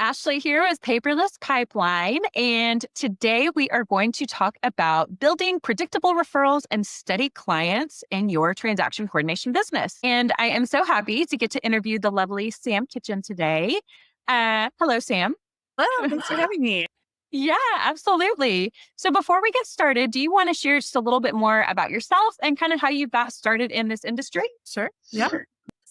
Ashley here with Paperless Pipeline, and today we are going to talk about building predictable referrals and steady clients in your transaction coordination business. And I am so happy to get to interview the lovely Sam Kitchen today. Hello, Sam. Oh, thanks for having me. Yeah, absolutely. So before we get started, do you want to share just a little bit more about yourself and kind of how you got started in this industry? Sure. Yeah.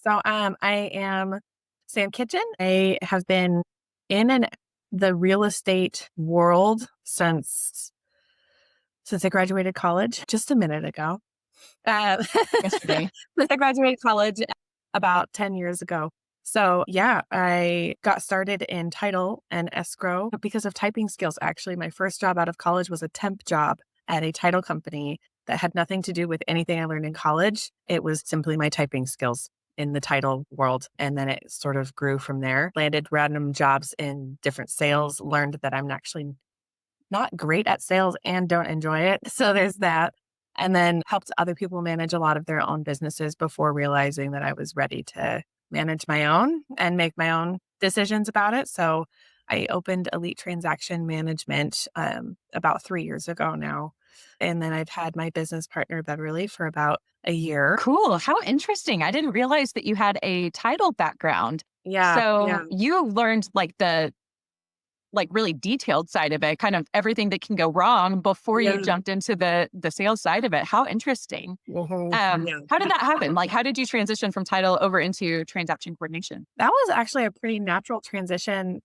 I am Sam Kitchen. I have been in the real estate world since I graduated college just a minute ago. Uh, Yesterday. since I graduated college about 10 years ago. So yeah, I got started in title and escrow because of typing skills. Actually, my first job out of college was a temp job at a title company that had nothing to do with anything I learned in college. It was simply my typing skills in the title world. And then it sort of grew from there. Landed random jobs in different sales, learned that I'm actually not great at sales and don't enjoy it. So there's that. And then helped other people manage a lot of their own businesses before realizing that I was ready to manage my own and make my own decisions about it. So I opened Elite Transaction Management about 3 years ago now. And then I've had my business partner, Beverly, for about a year. Cool. How interesting. I didn't realize that you had a title background. Yeah. Yeah. So you learned like really detailed side of it, kind of everything that can go wrong before you Yeah. jumped into the sales side of it. How interesting. Yeah. How did that happen? Like how did you transition from title over into transaction coordination? That was actually a pretty natural transition.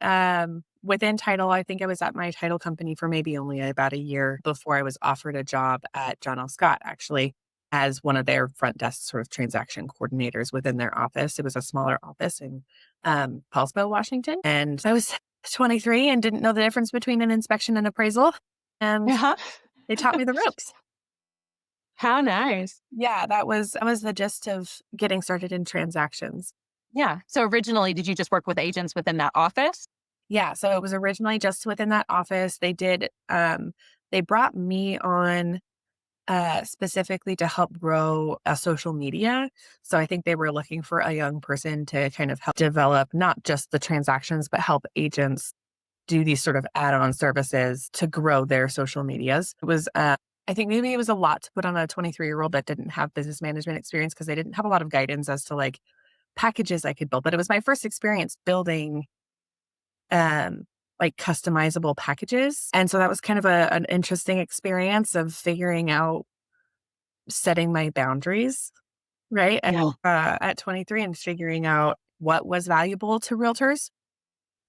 Within title, I think I was at my title company for maybe only about a year before I was offered a job at John L. Scott, actually, as one of their front desk sort of transaction coordinators within their office. It was a smaller office in Paulsbo, Washington. And I was 23 and didn't know the difference between an inspection and appraisal. And Yeah. they taught me the ropes. How nice. Yeah, that was the gist of getting started in transactions. Yeah. So originally, did you just work with agents within that office? Yeah, so it was originally just within that office. They brought me on specifically to help grow a social media. So I think they were looking for a young person to kind of help develop not just the transactions, but help agents do these sort of add-on services to grow their social medias. I think maybe it was a lot to put on a 23-year-old that didn't have business management experience because they didn't have a lot of guidance as to like packages I could build. But it was my first experience building um, like customizable packages. And so that was kind of an interesting experience of figuring out setting my boundaries, right? Yeah. At 23 and figuring out what was valuable to realtors.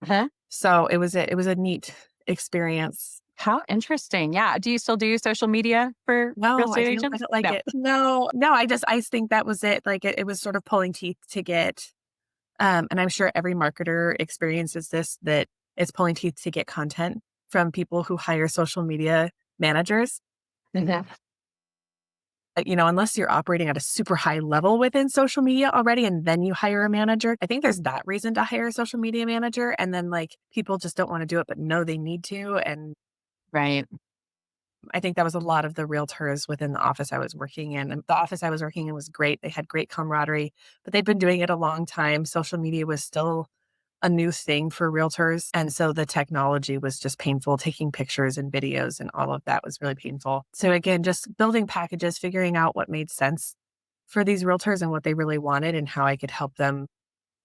Huh? So it was a neat experience. How interesting. Yeah. Do you still do social media for real No, estate I agents? don't like No. it. No, no, I think that was it. Like it was sort of pulling teeth to get and I'm sure every marketer experiences this, that it's pulling teeth to get content from people who hire social media managers. Mhm. Unless you're operating at a super high level within social media already, and then you hire a manager. I think there's that reason to hire a social media manager. And then like people just don't want to do it, but know they need to. And Right. I think that was a lot of the realtors within the office I was working in. And the office I was working in was great. They had great camaraderie, but they'd been doing it a long time. Social media was still a new thing for realtors. And so the technology was just painful. Taking pictures and videos and all of that was really painful. So again, just building packages, figuring out what made sense for these realtors and what they really wanted and how I could help them.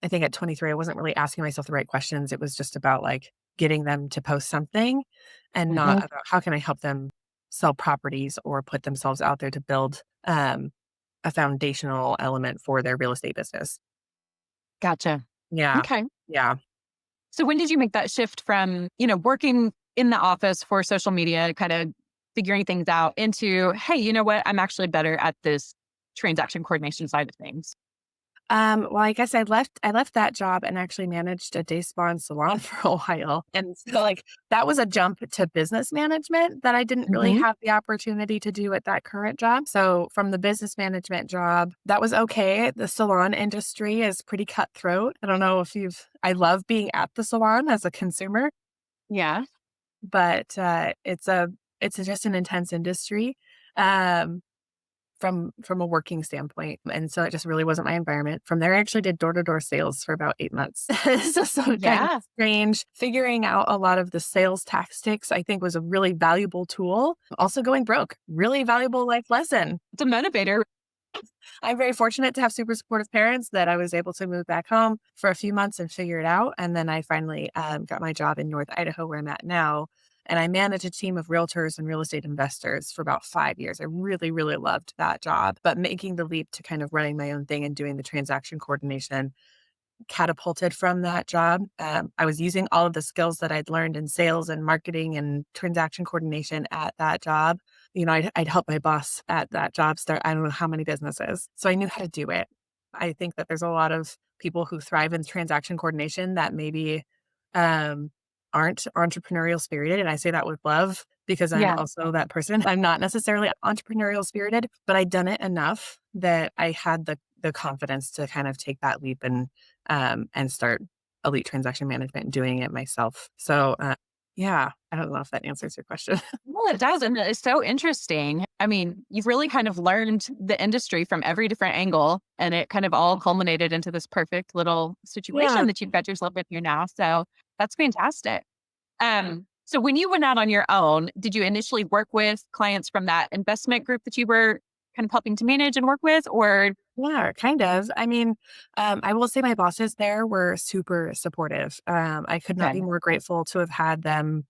I think at 23, I wasn't really asking myself the right questions. It was just about like getting them to post something and not Mhm. about how can I help them sell properties or put themselves out there to build a foundational element for their real estate business. Gotcha. Yeah. Okay. Yeah. So when did you make that shift from, working in the office for social media, kind of figuring things out into, hey, you know what? I'm actually better at this transaction coordination side of things. Well, I guess I left that job and actually managed a day spa and salon for a while. And so like that was a jump to business management that I didn't really Hmm. have the opportunity to do at that current job. So from the business management job, that was okay. The salon industry is pretty cutthroat. I don't know if I love being at the salon as a consumer, Yeah. but it's just an intense industry. Um, from a working standpoint. And so it just really wasn't my environment. From there, I actually did door-to-door sales for about 8 months. So kind of Yeah. strange. Figuring out a lot of the sales tactics, I think, was a really valuable tool. Also going broke, really valuable life lesson. It's a motivator. I'm very fortunate to have super supportive parents that I was able to move back home for a few months and figure it out. And then I finally got my job in North Idaho, where I'm at now. And I manage a team of realtors and real estate investors for about 5 years. I really, really loved that job. But making the leap to kind of running my own thing and doing the transaction coordination catapulted from that job. I was using all of the skills that I'd learned in sales and marketing and transaction coordination at that job. I'd help my boss at that job start, I don't know how many businesses. So I knew how to do it. I think that there's a lot of people who thrive in transaction coordination that maybe um, aren't entrepreneurial spirited. And I say that with love because I'm Yeah. also that person. I'm not necessarily entrepreneurial spirited, but I'd done it enough that I had the confidence to kind of take that leap and start elite transaction management and doing it myself. So, yeah, I don't know if that answers your question. Well, it does. And it's so interesting. I mean, you've really kind of learned the industry from every different angle, and it kind of all culminated into this perfect little Yeah. situation that you've got yourself in here now. So that's fantastic. So when you went out on your own, did you initially work with clients from that investment group that you were kind of helping to manage and work with, or Yeah, kind of. I mean, I will say my bosses there were super supportive. I could not be okay? more grateful to have had them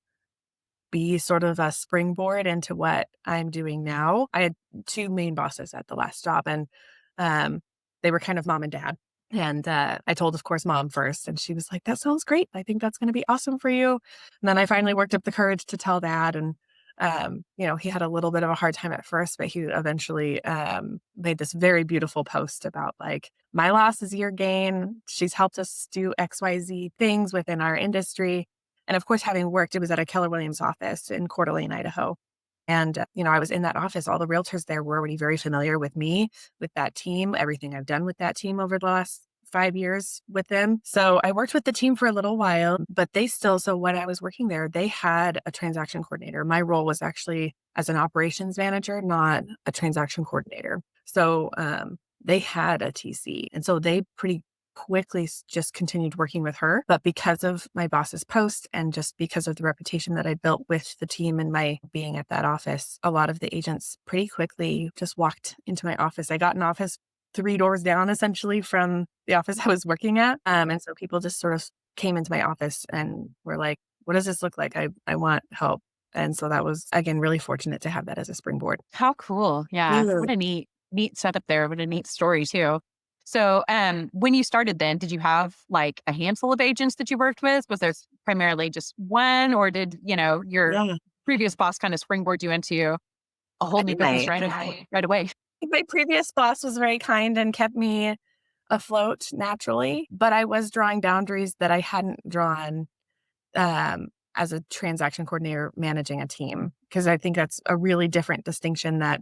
be sort of a springboard into what I'm doing now. I had two main bosses at the last job, and um, they were kind of mom and dad. And I told, of course, mom first, and she was like, "That sounds great. I think that's going to be awesome for you." And then I finally worked up the courage to tell dad, and he had a little bit of a hard time at first, but he eventually made this very beautiful post about like, my loss is your gain. She's helped us do XYZ things within our industry. And of course, having worked, it was at a Keller Williams office in Coeur d'Alene, Idaho. And, I was in that office. All the realtors there were already very familiar with me, with that team, everything I've done with that team over the last 5 years with them. So I worked with the team for a little while, but so when I was working there, they had a transaction coordinator. My role was actually as an operations manager, not a transaction coordinator. So they had a TC. And so they pretty quickly just continued working with her. But because of my boss's post and just because of the reputation that I built with the team and my being at that office, a lot of the agents pretty quickly just walked into my office. I got an office 3 doors down essentially from the office I was working at. And so people just sort of came into my office and were like, what does this look like? I want help. And so that was, again, really fortunate to have that as a springboard. How cool. Yeah. Yeah. What a neat setup there. What a neat story too. So, when you started then, did you have like a handful of agents that you worked with? Was there primarily just one, or did, your Yeah. previous boss kind of springboard you into a whole I new think business my right away? my previous boss was very kind and kept me afloat naturally, but I was drawing boundaries that I hadn't drawn as a transaction coordinator managing a team. Because I think that's a really different distinction that,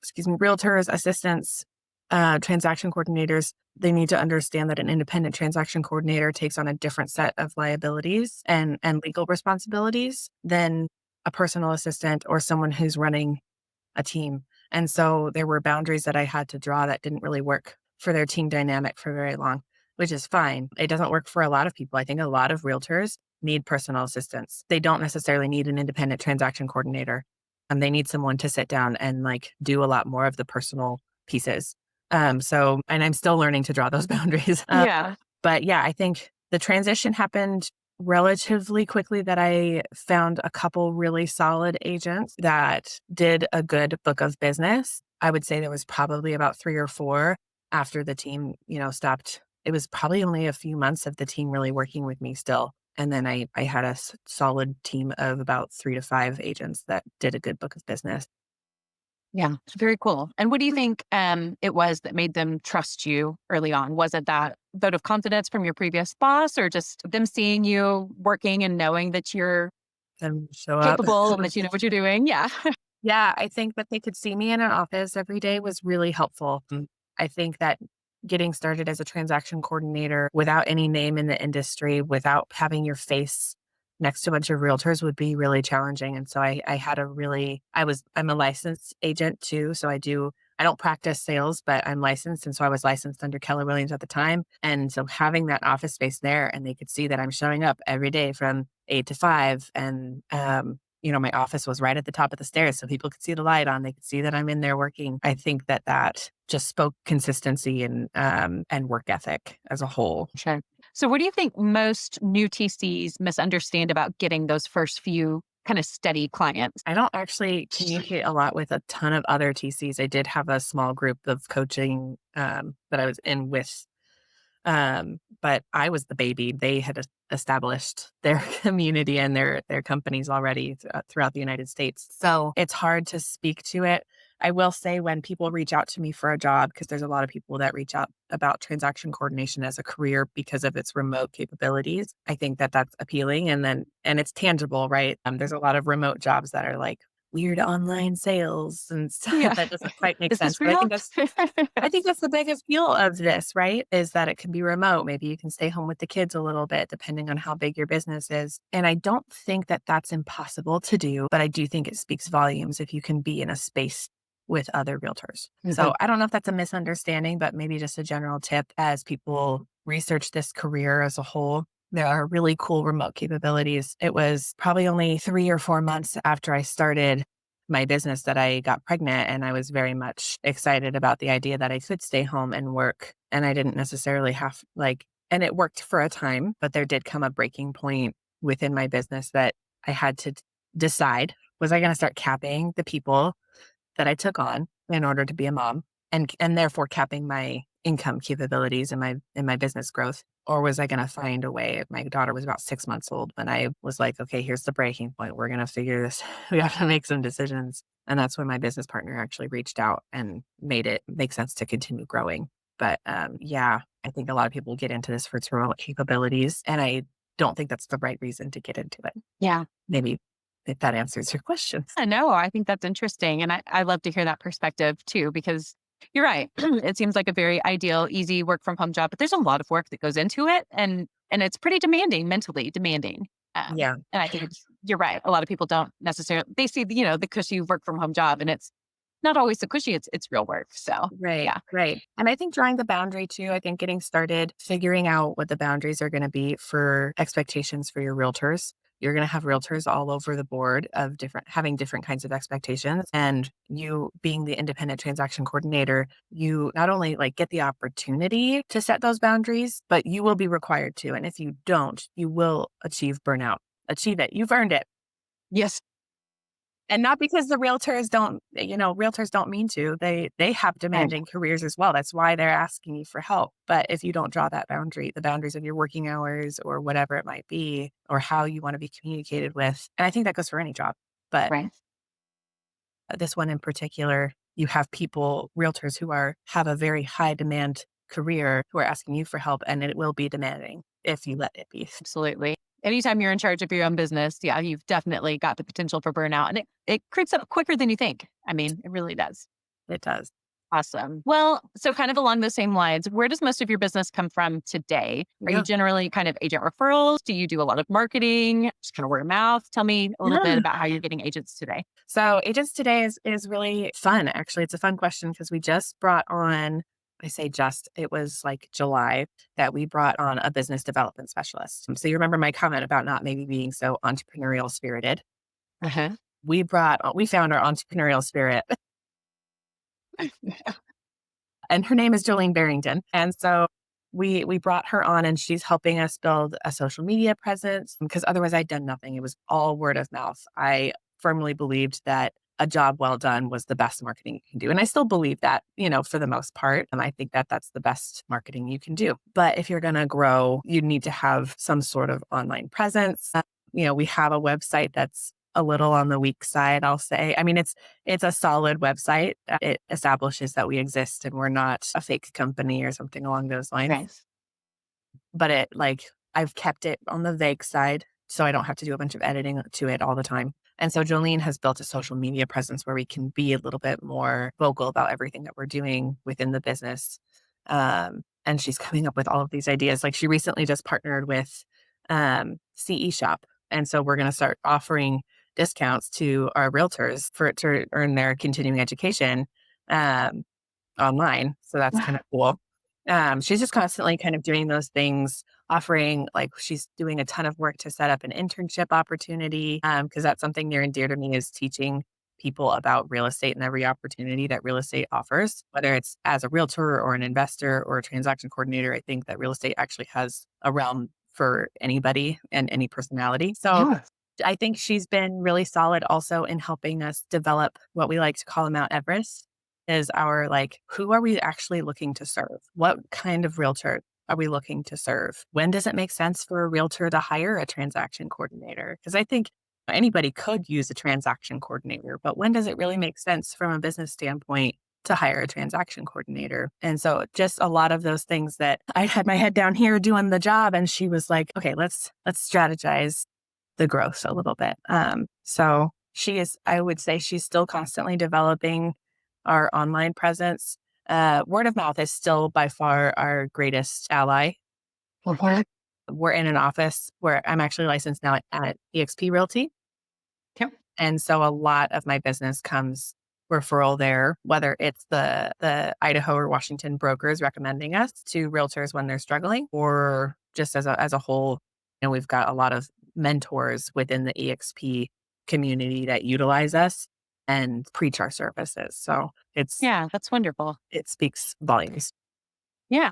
excuse me, realtors, assistants, transaction coordinators, they need to understand that an independent transaction coordinator takes on a different set of liabilities and legal responsibilities than a personal assistant or someone who's running a team. And so there were boundaries that I had to draw that didn't really work for their team dynamic for very long, which is fine. It doesn't work for a lot of people. I think a lot of realtors need personal assistants. They don't necessarily need an independent transaction coordinator. They need someone to sit down and like do a lot more of the personal pieces. And I'm still learning to draw those boundaries. Yeah. But yeah, I think the transition happened relatively quickly that I found a couple really solid agents that did a good book of business. I would say there was probably about 3 or 4 after the team, stopped. It was probably only a few months of the team really working with me still. And then I had a solid team of about 3 to 5 agents that did a good book of business. Yeah. Very cool. And what do you think it was that made them trust you early on? Was it that vote of confidence from your previous boss, or just them seeing you working and knowing that you're And show up. capable and that you know what you're doing? Yeah. Yeah, I think that they could see me in an office every day was really helpful. I think that getting started as a transaction coordinator without any name in the industry, without having your face next to a bunch of realtors would be really challenging. And so I had a really, I'm a licensed agent too. So I don't practice sales, but I'm licensed. And so I was licensed under Keller Williams at the time. And so having that office space there and they could see that I'm showing up every day from 8 to 5 and, my office was right at the top of the stairs. So people could see the light on, they could see that I'm in there working. I think that just spoke consistency and work ethic as a whole. Sure. So, what do you think most new TCs misunderstand about getting those first few kind of steady clients? I don't actually communicate a lot with a ton of other TCs. I did have a small group of coaching that I was in with, but I was the baby. They had established their community and their companies already throughout the United States. So it's hard to speak to it. I will say when people reach out to me for a job, because there's a lot of people that reach out about transaction coordination as a career because of its remote capabilities. I think that that's appealing and it's tangible, right? There's a lot of remote jobs that are like weird online sales and stuff Yeah. that doesn't quite make Is sense. this But real? I think that's the big appeal of this, right? Is that it can be remote. Maybe you can stay home with the kids a little bit, depending on how big your business is. And I don't think that that's impossible to do, but I do think it speaks volumes if you can be in a space with other realtors. So Mhm. I don't know if that's a misunderstanding, but maybe just a general tip as people research this career as a whole. There are really cool remote capabilities. It was probably only 3 or 4 months after I started my business that I got pregnant, and I was very much excited about the idea that I could stay home and work. And I didn't necessarily have and it worked for a time, but there did come a breaking point within my business that I had to decide, was I going to start capping the people that I took on in order to be a mom and therefore capping my income capabilities and my business growth? Or was I going to find a way? My daughter was about 6 months old when I was like, okay, here's the breaking point. We're going to figure this. We have to make some decisions. And that's when my business partner actually reached out and made it make sense to continue growing. But yeah, I think a lot of people get into this for its remote capabilities. And I don't think that's the right reason to get into it. Yeah. Maybe if that answers your question. I know. I think that's interesting. And I love to hear that perspective too, because you're right. It seems like a very ideal, easy work from home job, but there's a lot of work that goes into it. And it's pretty demanding, mentally demanding. Yeah. And I think you're right. A lot of people don't necessarily, they see, the cushy work from home job and it's not always the cushy, it's real work. So Right, yeah. right. And I think drawing the boundary too, I think getting started, figuring out what the boundaries are going to be for expectations for your realtors. You're going to have realtors all over the board of having different kinds of expectations. And you being the independent transaction coordinator, you not only get the opportunity to set those boundaries, but you will be required to. And if you don't, you will achieve burnout. Achieve it. You've earned it. Yes. And not because the realtors don't mean to. They have Right. demanding careers as well. That's why they're asking you for help. But if you don't draw that boundary, the boundaries of your working hours or whatever it might be, or how you want to be communicated with, and I think that goes for any job. But Right. this one in particular, you have realtors who have a very high demand career who are asking you for help, and it will be demanding if you let it be. Absolutely. Anytime you're in charge of your own business, yeah, you've definitely got the potential for burnout and it creeps up quicker than you think. I mean, it really does. It does. Awesome. Well, so kind of along those same lines, where does most of your business come from today? Are you Yeah. generally kind of agent referrals? Do you do a lot of marketing? Just kind of word of mouth? Tell me a little bit Yeah. about how you're getting agents today. So agents today is really fun. Actually, it's a fun question because we just brought on, I say just, it was like July that we brought on a business development specialist. So you remember my comment about not maybe being so entrepreneurial spirited. Uh-huh. We found our entrepreneurial spirit and her name is Jolene Barrington. And so we brought her on and she's helping us build a social media presence because otherwise I'd done nothing. It was all word of mouth. I firmly believed that a job well done was the best marketing you can do. And I still believe that, for the most part. And I think that that's the best marketing you can do. But if you're going to grow, you need to have some sort of online presence. We have a website that's a little on the weak side, I'll say. I mean, it's a solid website. It establishes that we exist and we're not a fake company or something along those lines. Nice. But I've kept it on the vague side so I don't have to do a bunch of editing to it all the time. And so Jolene has built a social media presence where we can be a little bit more vocal about everything that we're doing within the business. And she's coming up with all of these ideas. Like she recently just partnered with CE Shop. And so we're going to start offering discounts to our realtors for it to earn their continuing education um, online. So that's kind of cool. She's just constantly kind of doing those things, offering like she's doing a ton of work to set up an internship opportunity because that's something near and dear to me is teaching people about real estate and every opportunity that real estate offers, whether it's as a realtor or an investor or a transaction coordinator. I think that real estate actually has a realm for anybody and any personality. So Yeah. I think she's been really solid also in helping us develop what we like to call a Mount Everest is our like, who are we actually looking to serve? What kind of realtor are we looking to serve? When does it make sense for a realtor to hire a transaction coordinator? Because I think anybody could use a transaction coordinator, but when does it really make sense from a business standpoint to hire a transaction coordinator? And so just a lot of those things that I had my head down here doing the job and she was like, okay, let's strategize the growth a little bit. So she is, I would say she's still constantly developing our online presence. Word of mouth is still by far our greatest ally. Okay. We're in an office where I'm actually licensed now at EXP Realty. Yep. And so a lot of my business comes referral there, whether it's the Idaho or Washington brokers recommending us to realtors when they're struggling, or just as a whole, we've got a lot of mentors within the EXP community that utilize us and preach our services. So Yeah, that's wonderful. it speaks volumes. Yeah.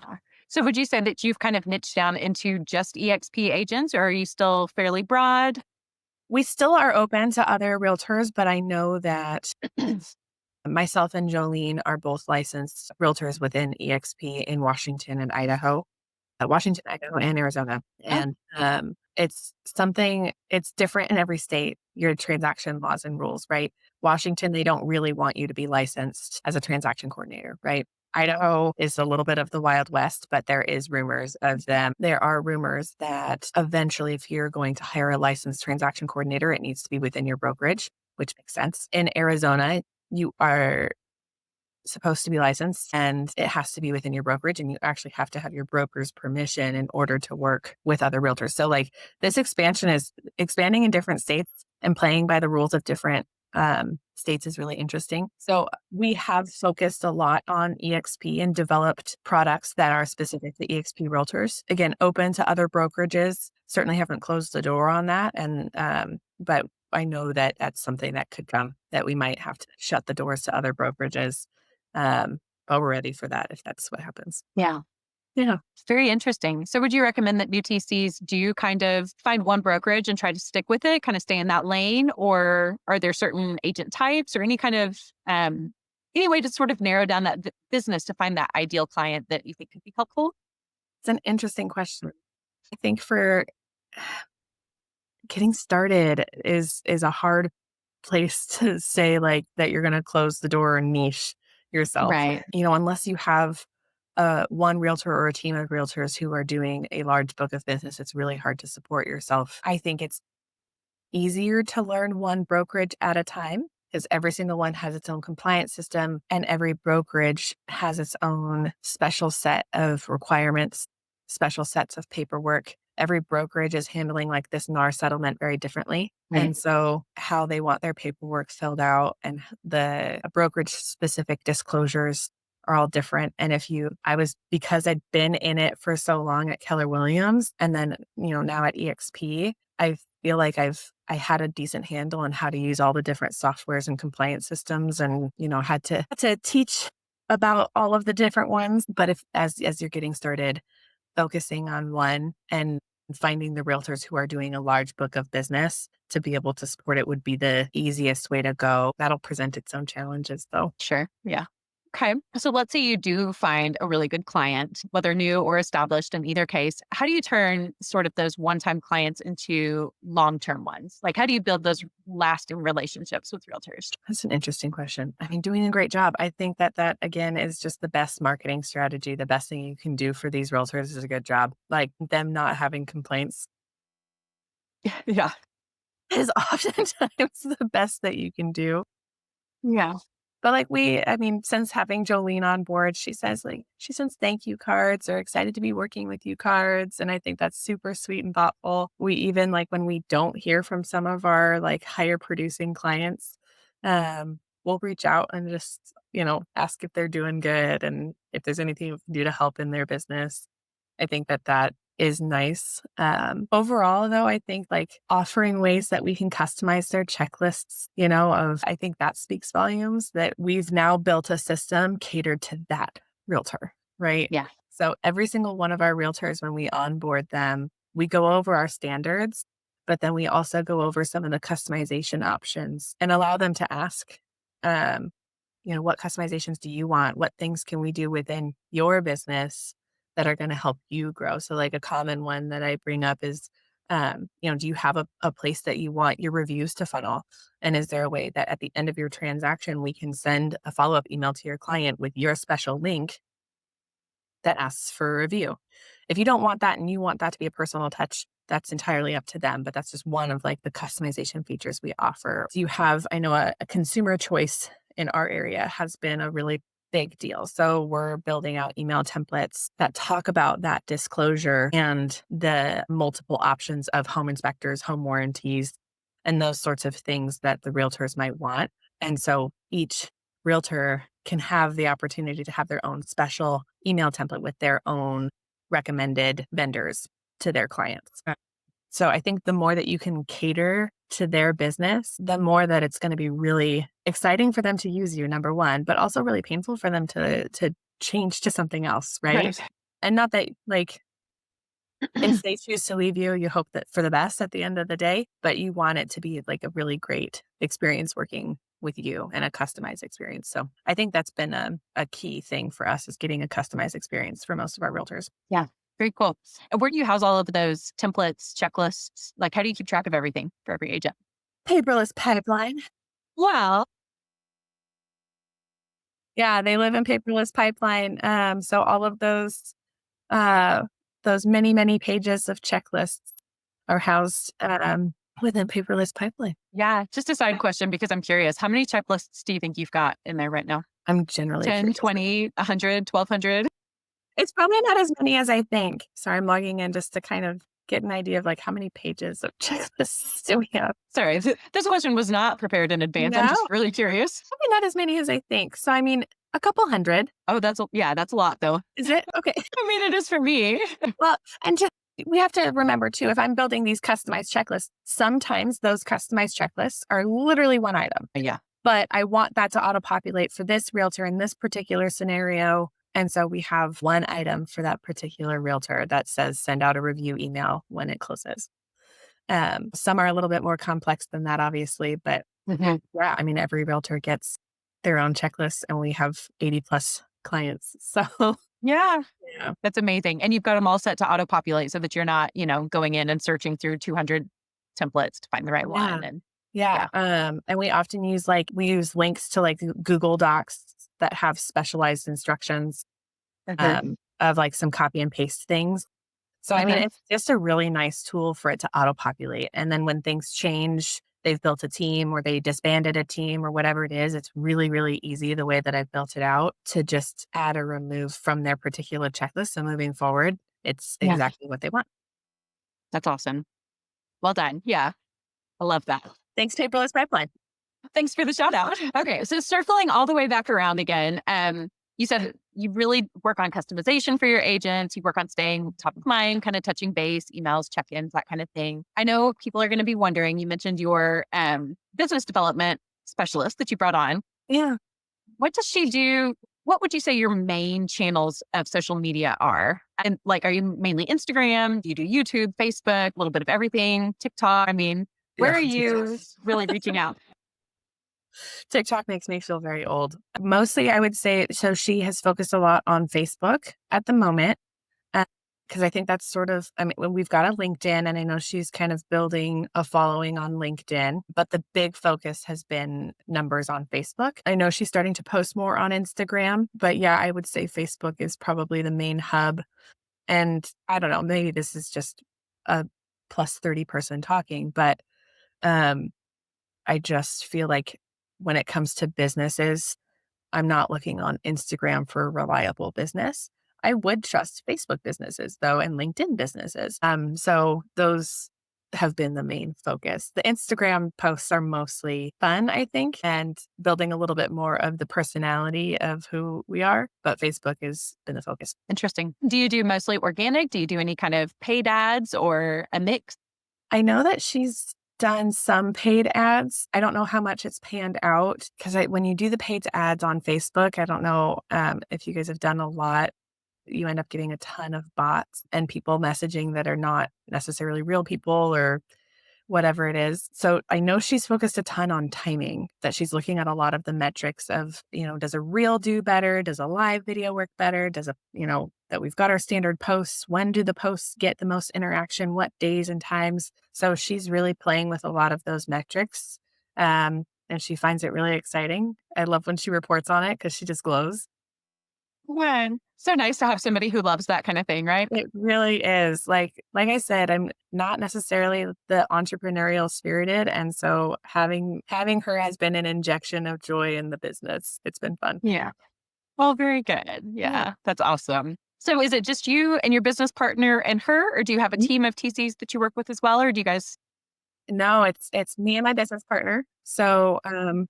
So would you say that you've kind of niched down into just EXP agents, or are you still fairly broad? We still are open to other realtors, but I know that myself and Jolene are both licensed realtors within EXP in Washington and Idaho, Washington, Idaho, and Arizona. Oh, And it's different in every state, your transaction laws and rules, right? Washington, they don't really want you to be licensed as a transaction coordinator, right? Idaho is a little bit of the Wild West, but there is rumors of them. There are rumors that eventually, if you're going to hire a licensed transaction coordinator, it needs to be within your brokerage, which makes sense. In Arizona, you are supposed to be licensed and it has to be within your brokerage and you actually have to have your broker's permission in order to work with other realtors. So like this expansion is expanding in different states and playing by the rules of different states is really interesting. So we have focused a lot on EXP and developed products that are specific to EXP realtors. Again, open to other brokerages. Certainly haven't closed the door on that. And but I know that that's something that could come that we might have to shut the doors to other brokerages but we're ready for that if that's what happens. yeah. Yeah. It's very interesting. So would you recommend that new TCs do kind of find one brokerage and try to stick with it, kind of stay in that lane? Or are there certain agent types or any kind of any way to sort of narrow down that business to find that ideal client that you think could be helpful? It's an interesting question. I think for getting started is a hard place to say like that you're going to close the door and niche yourself. Right. Unless you have one realtor or a team of realtors who are doing a large book of business, it's really hard to support yourself. I think it's easier to learn one brokerage at a time because every single one has its own compliance system and every brokerage has its own special set of requirements, special sets of paperwork. Every brokerage is handling like this NAR settlement very differently. Right. And so how they want their paperwork filled out and the brokerage specific disclosures are all different. And because I'd been in it for so long at Keller Williams and then, now at EXP, I feel like I had a decent handle on how to use all the different softwares and compliance systems and, had to teach about all of the different ones. But if as you're getting started, focusing on one and finding the realtors who are doing a large book of business to be able to support it would be the easiest way to go. That'll present its own challenges though. Sure. Yeah. Okay. So let's say you do find a really good client, whether new or established in either case. How do you turn sort of those one time clients into long term ones? Like, how do you build those lasting relationships with realtors? That's an interesting question. I mean, doing a great job. I think that again is just the best marketing strategy. The best thing you can do for these realtors is a good job. Like them not having complaints Yeah. is oftentimes the best that you can do. Yeah. But since having Jolene on board, she says she sends thank you cards or excited to be working with you cards. And I think that's super sweet and thoughtful. We even when we don't hear from some of our higher producing clients, we'll reach out and just, ask if they're doing good and if there's anything we can do to help in their business. I think that is nice. Overall, though, I think offering ways that we can customize their checklists, I think that speaks volumes that we've now built a system catered to that realtor, right? Yeah. So every single one of our realtors, when we onboard them, we go over our standards, but then we also go over some of the customization options and allow them to ask, um, what customizations do you want? What things can we do within your business that are going to help you grow? So, a common one that I bring up is, do you have a place that you want your reviews to funnel? And is there a way that at the end of your transaction, we can send a follow up email to your client with your special link that asks for a review? If you don't want that and you want that to be a personal touch, that's entirely up to them. But that's just one of the customization features we offer. Do you have, I know a consumer choice in our area has been a really big deal. So we're building out email templates that talk about that disclosure and the multiple options of home inspectors, home warranties, and those sorts of things that the realtors might want. And so each realtor can have the opportunity to have their own special email template with their own recommended vendors to their clients. So I think the more that you can cater to their business, the more that it's going to be really exciting for them to use you, number one, but also really painful for them to change to something else, right? Right. And not that if they choose to leave you, you hope that for the best at the end of the day, but you want it to be a really great experience working with you and a customized experience. So I think that's been a key thing for us is getting a customized experience for most of our realtors. Yeah. Very cool. And where do you house all of those templates, checklists? How do you keep track of everything for every agent? Paperless pipeline. Well, Yeah, they live in paperless pipeline. So all of uh, those many, many pages of checklists are housed within paperless pipeline. yeah. Just a side question because I'm curious. How many checklists do you think you've got in there right now? I'm generally 10, curious. 20, 100, 1200? It's probably not as many as I think. So I'm logging in just to kind of get an idea of how many pages of checklists do we have. Sorry, this question was not prepared in advance. I'm No, just really curious. probably not as many as I think. So a couple hundred. Oh, that's a lot though. Is it? Okay. I mean, it is for me. Well, and just we have to remember too, if I'm building these customized checklists, sometimes those customized checklists are literally one item, Yeah. but I want that to auto populate for this realtor in this particular scenario. And so we have one item for that particular realtor that says send out a review email when it closes. Some are a little bit more complex than that, obviously, but Mhm. yeah, every realtor gets their own checklist and we have 80 plus clients. So Yeah. yeah. That's amazing. And you've got them all set to auto populate so that you're not, going in and searching through 200 templates to find the right Yeah. one. And Yeah. yeah. And we often use we use links to Google Docs that have specialized instructions Mhm. of some copy and paste things. So Mhm. it's just a really nice tool for it to auto populate. And then when things change, they've built a team or they disbanded a team or whatever it is, it's really, really easy the way that I've built it out to just add or remove from their particular checklist. So moving forward, it's Yeah. exactly what they want. That's awesome. Well done. Yeah. I love that. Thanks, Paperless Pipeline. Thanks for the shout out. Okay. So circling all the way back around again, you said you really work on customization for your agents. You work on staying top of mind, kind of touching base, emails, check-ins, that kind of thing. I know people are going to be wondering, you mentioned your business development specialist that you brought on. Yeah. What does she do? What would you say your main channels of social media are? And are you mainly Instagram? Do you do YouTube, Facebook, a little bit of everything, TikTok? I mean, where Yeah. are you really reaching out? TikTok makes me feel very old. Mostly, I would say, so she has focused a lot on Facebook at the moment. Because I think that's when we've got a LinkedIn, and I know she's kind of building a following on LinkedIn, but the big focus has been numbers on Facebook. I know she's starting to post more on Instagram, but yeah, I would say Facebook is probably the main hub. And I don't know, maybe this is just a plus 30 person talking, but um, I just feel like when it comes to businesses, I'm not looking on Instagram for reliable business. I would trust Facebook businesses though and LinkedIn businesses. So those have been the main focus. The Instagram posts are mostly fun, I think, and building a little bit more of the personality of who we are. But Facebook has been the focus. Interesting. Do you do mostly organic? Do you do any kind of paid ads or a mix? I know that she's done some paid ads. I don't know how much it's panned out because when you do the paid ads on Facebook, I don't know if you guys have done a lot. You end up getting a ton of bots and people messaging that are not necessarily real people or whatever it is. So I know she's focused a ton on timing, that she's looking at a lot of the metrics of, does a reel do better? Does a live video work better? That we've got our standard posts. When do the posts get the most interaction? What days and times? So she's really playing with a lot of those metrics. And she finds it really exciting. I love when she reports on it because she just glows. One. So nice to have somebody who loves that kind of thing, right? It really is. Like I said, I'm not necessarily the entrepreneurial spirited, and so having her has been an injection of joy in the business. It's been fun. Yeah. Well, very good. Yeah. Yeah, that's awesome. So is it just you and your business partner and her, or do you have a Mhm. team of TCs that you work with as well, or do you guys? No, it's me and my business partner. So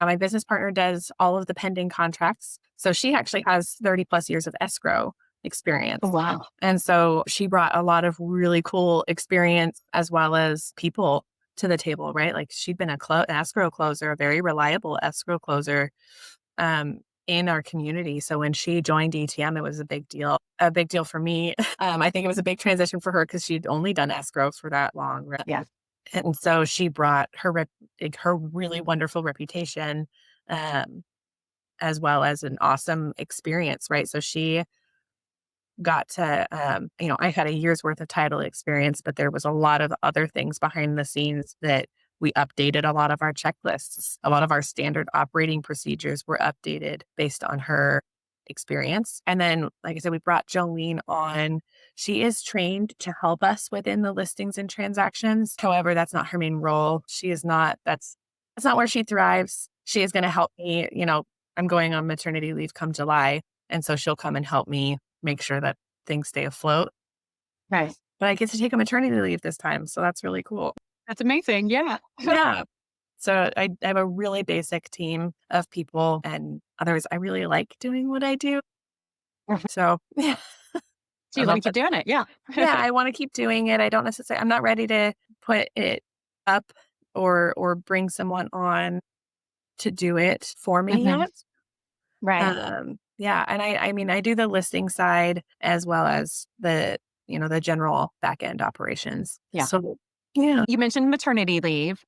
my business partner does all of the pending contracts. So she actually has 30 plus years of escrow Oh, experience. wow. And so she brought a lot of really cool experience as well as people to the table, right? Like she'd been an escrow closer, a very reliable escrow closer um, in our community. So when she joined ETM, it was a big deal for me. I think it was a big transition for her because she'd only done escrow for that long. Right? Yeah. And so she brought her really wonderful reputation, um, as well as an awesome experience, right? So she got to, I had a year's worth of title experience, but there was a lot of other things behind the scenes that we updated a lot of our checklists. A lot of our standard operating procedures were updated based on her experience. And then, like I said, we brought Jolene on. She is trained to help us within the listings and transactions. However, that's not her main role. She is not, that's not where she thrives. She is going to help me. I'm going on maternity leave come July. And so she'll come and help me make sure that things stay afloat. Right. But I get to take a maternity leave this time, so that's really cool. That's amazing. Yeah. Yeah. So I have a really basic team of people, and others. I really like doing what I do. So yeah, So I you let me love keep that. doing it. Yeah. Yeah, I want to keep doing it. I don't necessarily. I'm not ready to put it up or bring someone on to do it for me Mhm. yet. Right. Yeah, and I mean, I do the listing side as well as the general back end operations. Yeah. So, yeah. You mentioned maternity leave.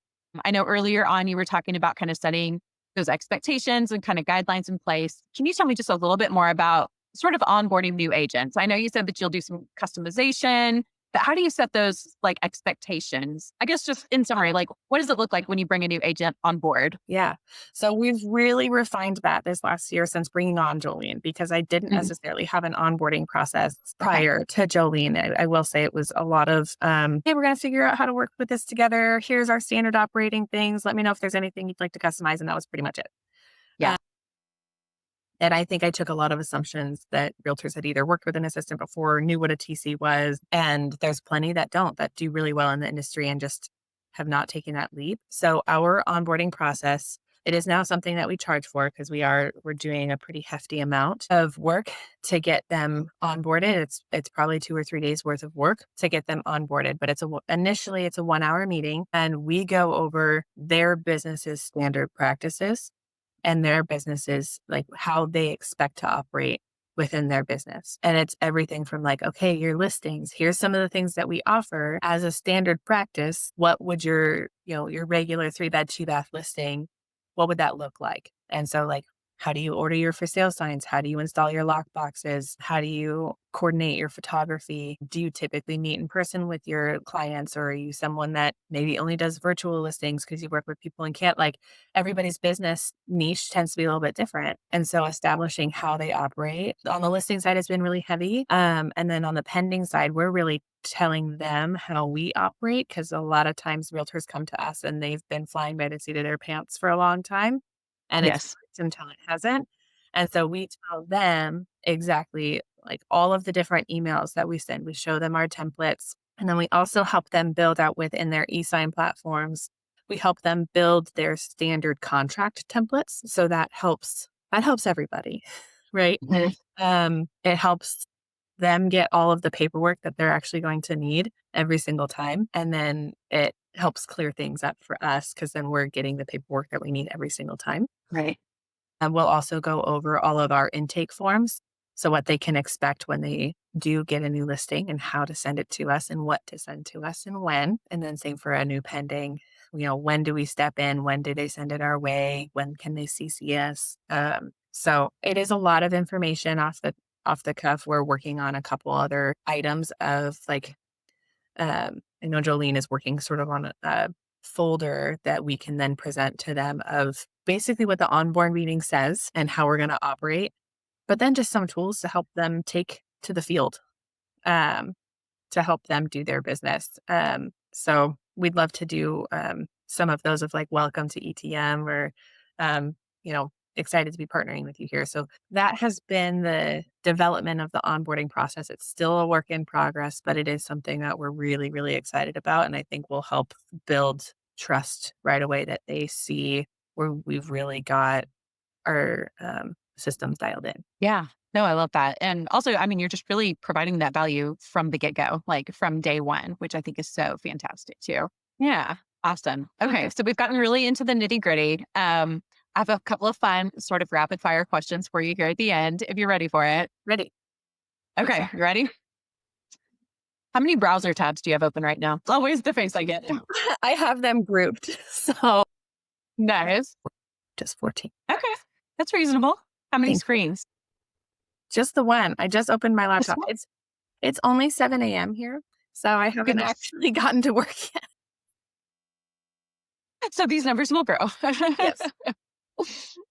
I know earlier on you were talking about kind of setting those expectations and kind of guidelines in place. Can you tell me just a little bit more about sort of onboarding new agents? I know you said that you'll do some customization, but how do you set those like expectations? I guess just in summary, like what does it look like when you bring a new agent on board? Yeah. So we've really refined that this last year since bringing on Jolene because I didn't Mhm. necessarily have an onboarding process Okay. prior to Jolene. I will say it was a lot of, hey, we're going to figure out how to work with this together. Here's our standard operating things. Let me know if there's anything you'd like to customize. And that was pretty much it. Yeah. And I think I took a lot of assumptions that realtors had either worked with an assistant before, knew what a TC was, and there's plenty that don't, that do really well in the industry and just have not taken that leap. So our onboarding process, it is now something that we charge for because we're doing a pretty hefty amount of work to get them onboarded. It's probably 2 or 3 days worth of work to get them onboarded, but initially it's a 1 hour meeting and we go over their business's standard practices and their businesses, like how they expect to operate within their business. And it's everything from like, okay, your listings, here's some of the things that we offer as a standard practice. What would your regular 3 bed, 2 bath listing, what would that look like? And so like, how do you order your for sale signs? How do you install your lock boxes? How do you coordinate your photography? Do you typically meet in person with your clients, or are you someone that maybe only does virtual listings because you work with people and can't, like, everybody's business niche tends to be a little bit different. And so establishing how they operate on the listing side has been really heavy. And then on the pending side, we're really telling them how we operate because a lot of times realtors come to us and they've been flying by the seat of their pants for a long time and it's Yes. worked until it hasn't. And so we tell them exactly like all of the different emails that we send. We show them our templates. And then we also help them build out within their e-sign platforms. We help them build their standard contract templates. So that helps everybody, right? Mhm. It helps them get all of the paperwork that they're actually going to need every single time. And then it helps clear things up for us because then we're getting the paperwork that we need every single time. Right. And we'll also go over all of our intake forms. So, what they can expect when they do get a new listing and how to send it to us and what to send to us and when. And then, same for a new pending. When do we step in? When do they send it our way? When can they CC us? So, it is a lot of information off the cuff. We're working on a couple other items of like, I know Jolene is working sort of on a folder that we can then present to them of basically what the onboard meeting says and how we're going to operate, but then just some tools to help them take to the field, um, to help them do their business. So we'd love to do some of those of like welcome to ETM or, um, excited to be partnering with you here. So that has been the development of the onboarding process. It's still a work in progress, but it is something that we're really, really excited about. And I think will help build trust right away that they see where we've really got our systems dialed in. Yeah. No, I love that. And also, I mean, you're just really providing that value from the get go, like from day one, which I think is so fantastic too. Yeah. Awesome. Okay. So we've gotten really into the nitty gritty. I have a couple of fun sort of rapid fire questions for you here at the end, if you're ready for it. Ready. Okay. You ready? How many browser tabs do you have open right now? It's always the face I get. I have them grouped. So Nice. just 14. Okay. That's reasonable. How many Thank you. screens? Just the one. I just opened my Just laptop. one? It's only 7 a.m. here. So I haven't Goodness. actually gotten to work yet. So these numbers will grow. Yes.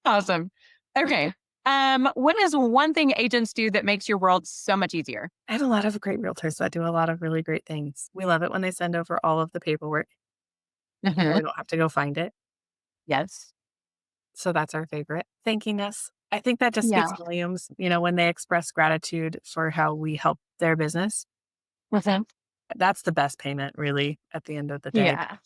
Awesome. Okay. What is one thing agents do that makes your world so much easier? I have a lot of great realtors that do a lot of really great things. We love it when they send over all of the paperwork. Mhm. We don't have to go find it. Yes. So that's our favorite. Thanking us. I think that just speaks Yeah. volumes, when they express gratitude for how we help their business. Mhm. That's the best payment, really, at the end of the day. Yeah.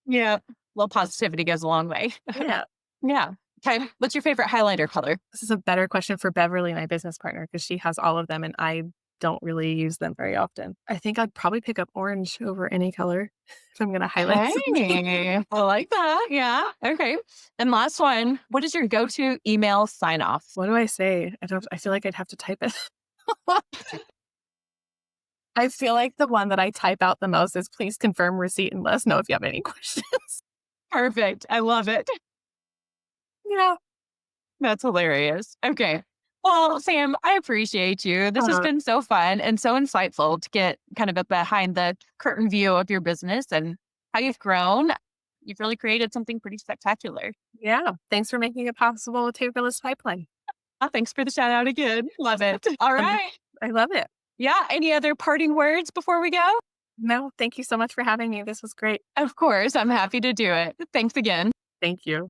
Yeah. Little positivity goes a long way. Yeah. Yeah. Okay. What's your favorite highlighter color? This is a better question for Beverly, my business partner, because she has all of them and I don't really use them very often. I think I'd probably pick up orange over any color if I'm going to highlight something. Hey, I like that. Yeah. Okay. And last one, what is your go-to email sign off? What do I say? I feel like I'd have to type it. I feel like the one that I type out the most is please confirm receipt and let us know if you have any questions. Perfect. I love it. Yeah. That's hilarious. Okay. Well, Sam, I appreciate you. This has Uh, been so fun and so insightful to get kind of a behind the curtain view of your business and how you've grown. You've really created something pretty spectacular. yeah. Thanks for making it possible with Paperless Pipeline. Thanks for the shout out again. Love it. All Um, right. I love it. Yeah. Any other parting words before we go? No, thank you so much for having me. This was great. Of course. I'm happy to do it. Thanks again. Thank you.